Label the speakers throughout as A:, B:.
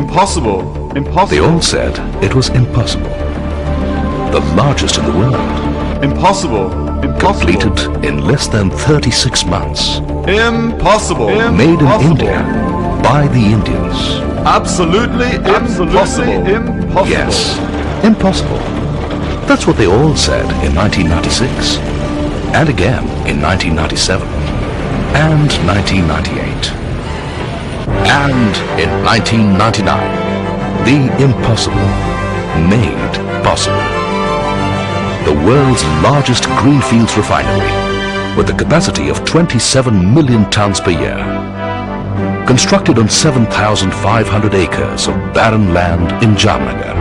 A: Impossible. Impossible.
B: They all said it was impossible. The largest in the world.
A: Impossible. Impossible.
B: Completed in less than 36 months.
A: Impossible.
B: Made in India by the Indians.
A: Absolutely impossible. Impossible.
B: Yes, impossible. That's what they all said in 1996. And again in 1997. And 1998. And in 1999. The impossible made possible. The world's largest greenfields refinery with a capacity of 27 million tons per year. Constructed on 7,500 acres of barren land in Jamnagar.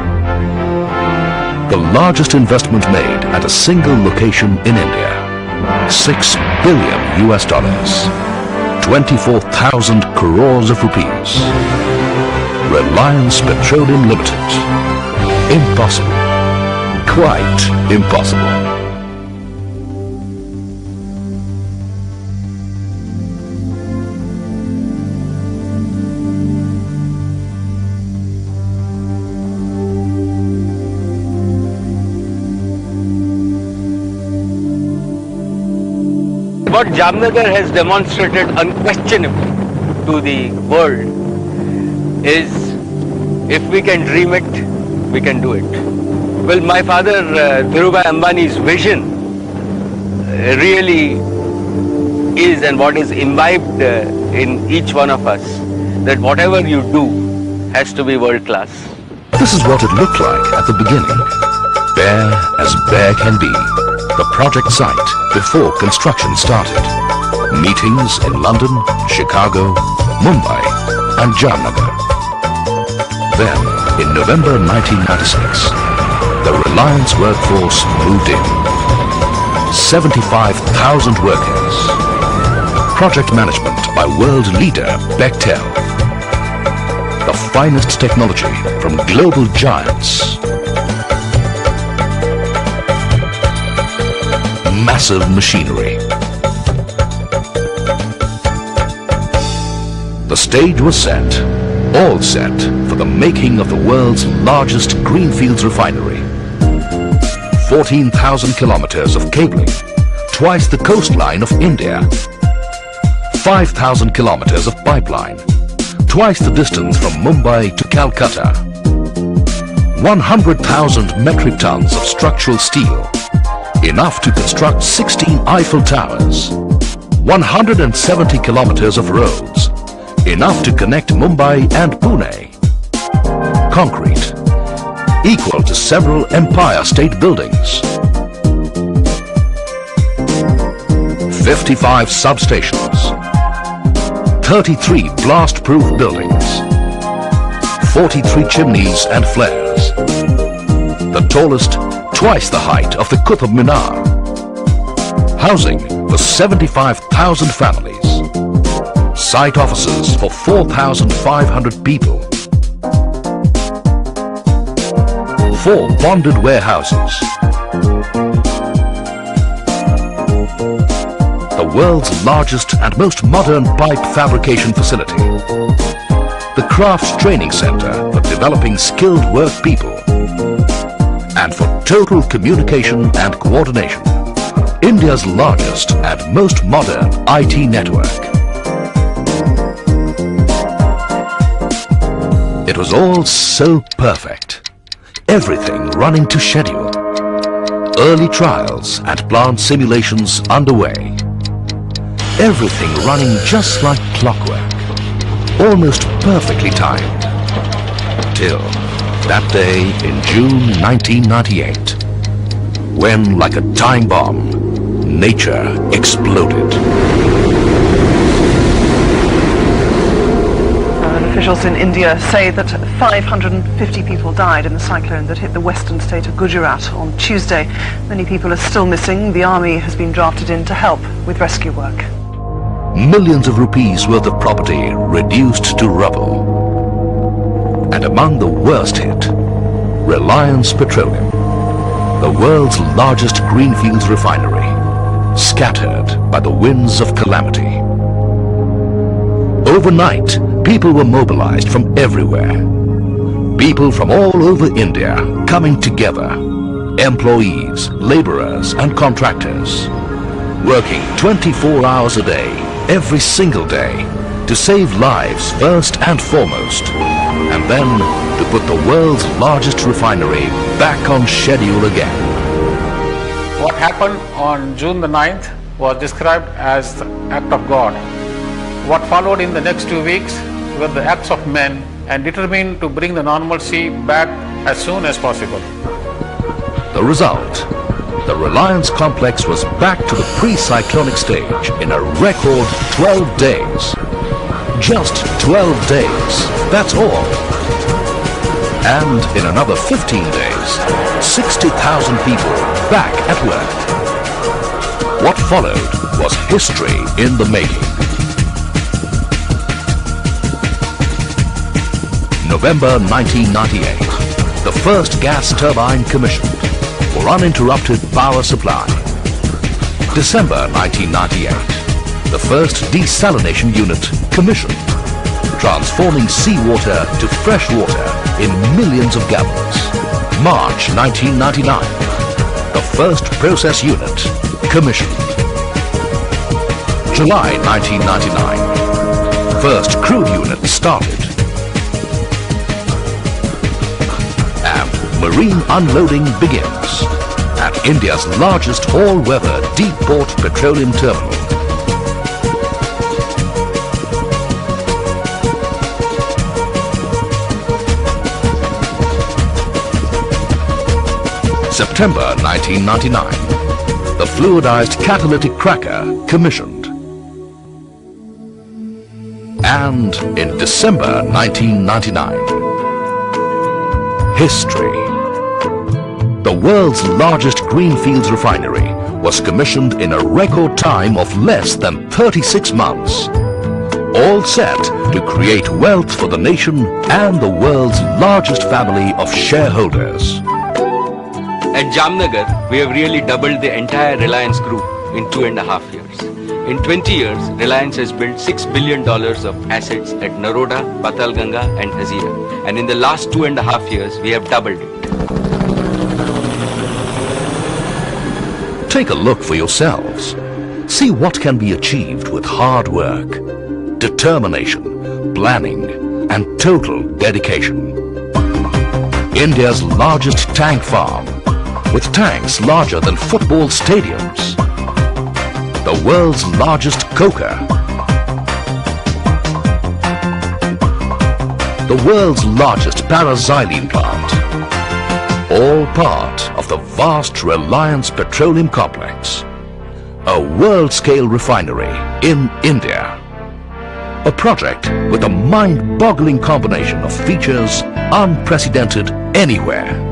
B: The largest investment made at a single location in India. $6 billion US, 24,000 crores of rupees. Reliance Petroleum Limited. Impossible. Quite impossible.
C: What Jamnagar has demonstrated unquestionably to the world is, if we can dream it, we can do it. Well, my father Dhirubhai Ambani's vision really is, and what is imbibed in each one of us, that whatever you do has to be world class.
B: This is what it looked like at the beginning. Bare as bare can be. The project site before construction started. Meetings in London, Chicago, Mumbai and Jamnagar. Then, in November 1996, the Reliance workforce moved in. 75,000 workers. Project management by world leader Bechtel. The finest technology from global giants. Massive machinery. The stage was set, all set for the making of the world's largest greenfields refinery. 14,000 kilometers of cabling, twice the coastline of India. 5,000 kilometers of pipeline, twice the distance from Mumbai to Calcutta. 100,000 metric tons of structural steel, enough to construct 16 Eiffel Towers. 170 kilometers of roads, enough to connect Mumbai and Pune. Concrete, equal to several Empire State Buildings. 55 substations. 33 blast-proof buildings. 43 chimneys and flares. The tallest, twice the height of the Qutb Minar. Housing for 75,000 families. Site offices for 4,500 people. 4 bonded warehouses. The world's largest and most modern pipe fabrication facility. The Crafts Training Center for developing skilled work people. And for total communication and coordination. India's largest and most modern IT network. It was all so perfect. Everything running to schedule. Early trials and plant simulations underway. Everything running just like clockwork. Almost perfectly timed. Till that day in June 1998, when, like a time bomb, nature exploded.
D: Officials in India say that 550 people died in the cyclone that hit the western state of Gujarat on Tuesday. Many people are still missing. The army has been drafted in to help with rescue work.
B: Millions of rupees worth of property reduced to rubble. And among the worst hit, Reliance Petroleum, the world's largest greenfields refinery, scattered by the winds of calamity. Overnight, people were mobilized from everywhere. People from all over India coming together. Employees, laborers and contractors. Working 24 hours a day, every single day, to save lives first and foremost. And then to put the world's largest refinery back on schedule again.
E: What happened on June the 9th was described as the act of God. What followed in the next 2 weeks were the acts of men and determined to bring the normalcy back as soon as possible.
B: The result, the Reliance complex was back to the pre-cyclonic stage in a record 12 days. Just 12 days, that's all. And in another 15 days, 60,000 people back at work. What followed was history in the making. November 1998, the first gas turbine commissioned for uninterrupted power supply. December 1998, the first desalination unit commissioned, transforming seawater to fresh water in millions of gallons. March 1999, the first process unit commissioned. July 1999, first crude unit started. And marine unloading begins at India's largest all-weather deep-port petroleum terminal. September 1999, the fluidized catalytic cracker commissioned. And in December 1999, history. The world's largest greenfields refinery was commissioned in a record time of less than 36 months. All set to create wealth for the nation and the world's largest family of shareholders.
C: At Jamnagar, we have really doubled the entire Reliance group in 2.5 years. In 20 years, Reliance has built $6 billion of assets at Naroda, Patalganga and Hazira. And in the last 2.5 years, we have doubled it.
B: Take a look for yourselves. See what can be achieved with hard work, determination, planning and total dedication. India's largest tank farm, with tanks larger than football stadiums. The world's largest coker. The world's largest paraxylene plant. All part of the vast Reliance Petroleum Complex. A world-scale refinery in India. A project with a mind-boggling combination of features unprecedented anywhere.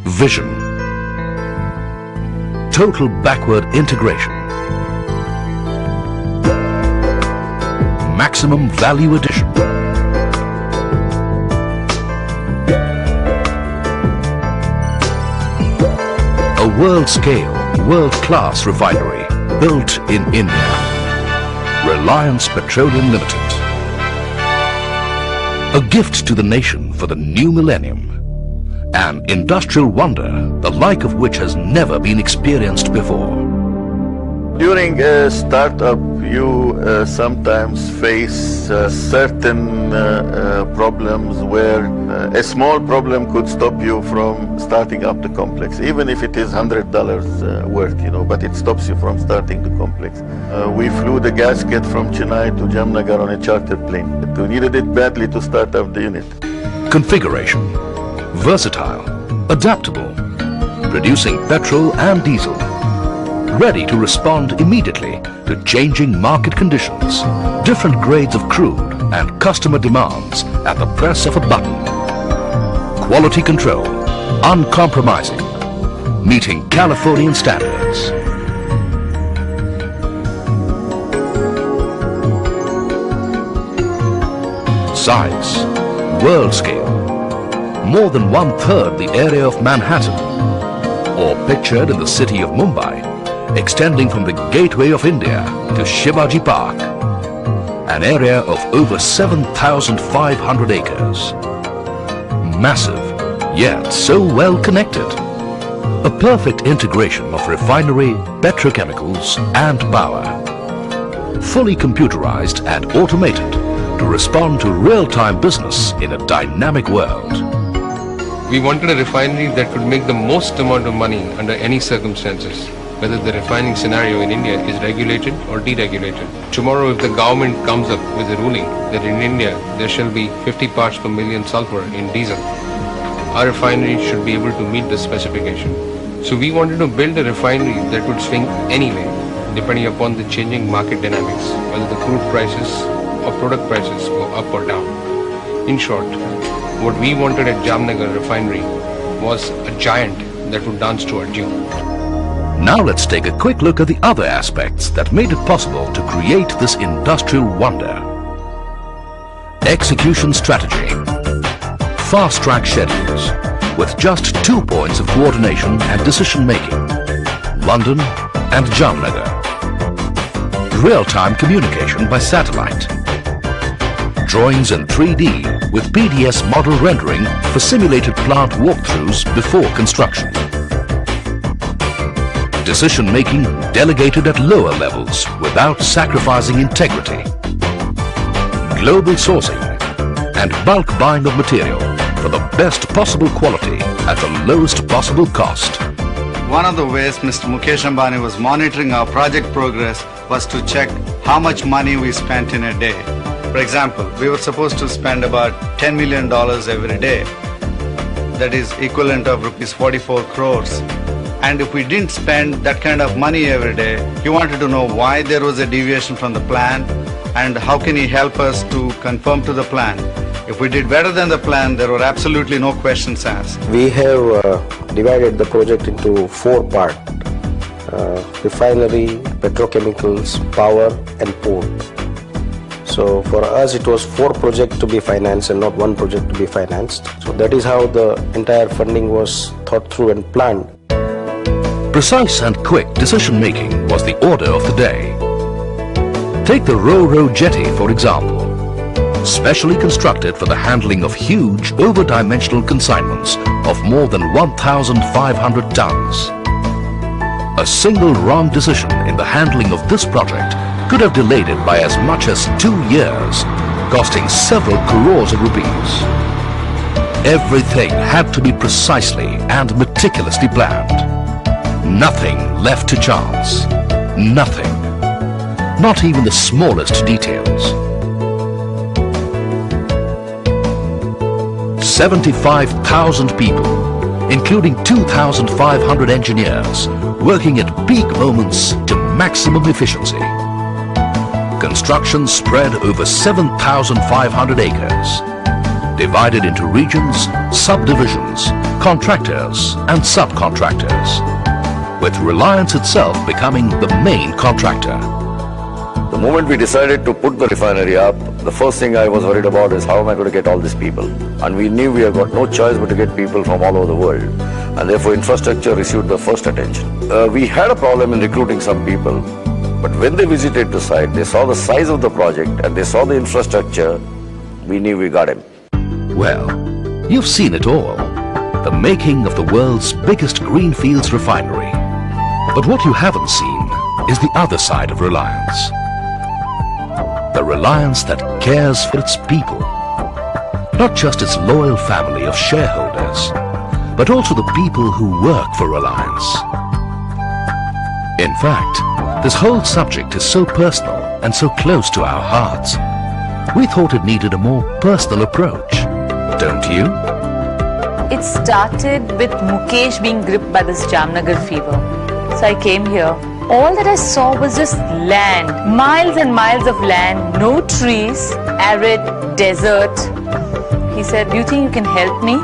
B: Vision. Total backward integration. Maximum value addition. A world-scale, world-class refinery built in India. Reliance Petroleum Limited. A gift to the nation for the new millennium. An industrial wonder, the like of which has never been experienced before.
F: During a startup, you sometimes face certain problems where a small problem could stop you from starting up the complex, even if it is $100 worth, but it stops you from starting the complex. We flew the gasket from Chennai to Jamnagar on a charter plane. We needed it badly to start up the unit.
B: Configuration. Versatile, adaptable, producing petrol and diesel, ready to respond immediately to changing market conditions, different grades of crude and customer demands at the press of a button. Quality control, uncompromising, meeting Californian standards. Size, world scale. more than 1/3 the area of Manhattan, or pictured in the city of Mumbai, extending from the gateway of India to Shivaji Park, an area of over 7,500 acres. Massive, yet so well connected. A perfect integration of refinery, petrochemicals and power. Fully computerized and automated to respond to real-time business in a dynamic world.
G: We wanted a refinery that could make the most amount of money under any circumstances, whether the refining scenario in India is regulated or deregulated. Tomorrow, if the government comes up with a ruling that in India there shall be 50 parts per million sulfur in diesel, our refinery should be able to meet the specification. So we wanted to build a refinery that would swing anyway, depending upon the changing market dynamics, whether the crude prices or product prices go up or down. In short, what we wanted at Jamnagar refinery was a giant that would dance to our tune.
B: Now let's take a quick look at the other aspects that made it possible to create this industrial wonder. Execution strategy. Fast-track schedules with just 2 points of coordination and decision-making, London and Jamnagar. Real-time communication by satellite. Drawings in 3D with PDS model rendering for simulated plant walkthroughs before construction. Decision-making delegated at lower levels without sacrificing integrity. Global sourcing and bulk buying of material for the best possible quality at the lowest possible cost.
H: One of the ways Mr. Mukesh Ambani was monitoring our project progress was to check how much money we spent in a day. For example, we were supposed to spend about $10 million every day. That is equivalent of rupees 44 crores. And if we didn't spend that kind of money every day, he wanted to know why there was a deviation from the plan and how can he help us to conform to the plan. If we did better than the plan, there were absolutely no questions asked.
I: We have divided the project into 4 parts. Refinery, petrochemicals, power and port. So for us it was 4 projects to be financed and not 1 project to be financed. So that is how the entire funding was thought through and planned.
B: Precise and quick decision-making was the order of the day. Take the Ro-Ro jetty, for example. Specially constructed for the handling of huge, over-dimensional consignments of more than 1,500 tons. A single wrong decision in the handling of this project could have delayed it by as much as 2 years, costing several crores of rupees. Everything had to be precisely and meticulously planned. Nothing left to chance. Nothing. Not even the smallest details. 75,000 people, including 2,500 engineers, working at peak moments to maximum efficiency. Construction spread over 7,500 acres, divided into regions, subdivisions, contractors and subcontractors, with Reliance itself becoming the main contractor.
F: The moment we decided to put the refinery up, the first thing I was worried about is how am I going to get all these people? And we knew we have got no choice but to get people from all over the world. And therefore infrastructure received the first attention. We had a problem in recruiting some people, but when they visited the site, they saw the size of the project and they saw the infrastructure, we knew we got him.
B: Well, you've seen it all. The making of the world's biggest greenfields refinery. But what you haven't seen is the other side of Reliance. The Reliance that cares for its people. Not just its loyal family of shareholders, but also the people who work for Reliance. In fact, this whole subject is so personal and so close to our hearts. We thought it needed a more personal approach, don't you?
J: It started with Mukesh being gripped by this Jamnagar fever. So I came here. All that I saw was just land, miles and miles of land, no trees, arid, desert. He said, "Do you think you can help me?"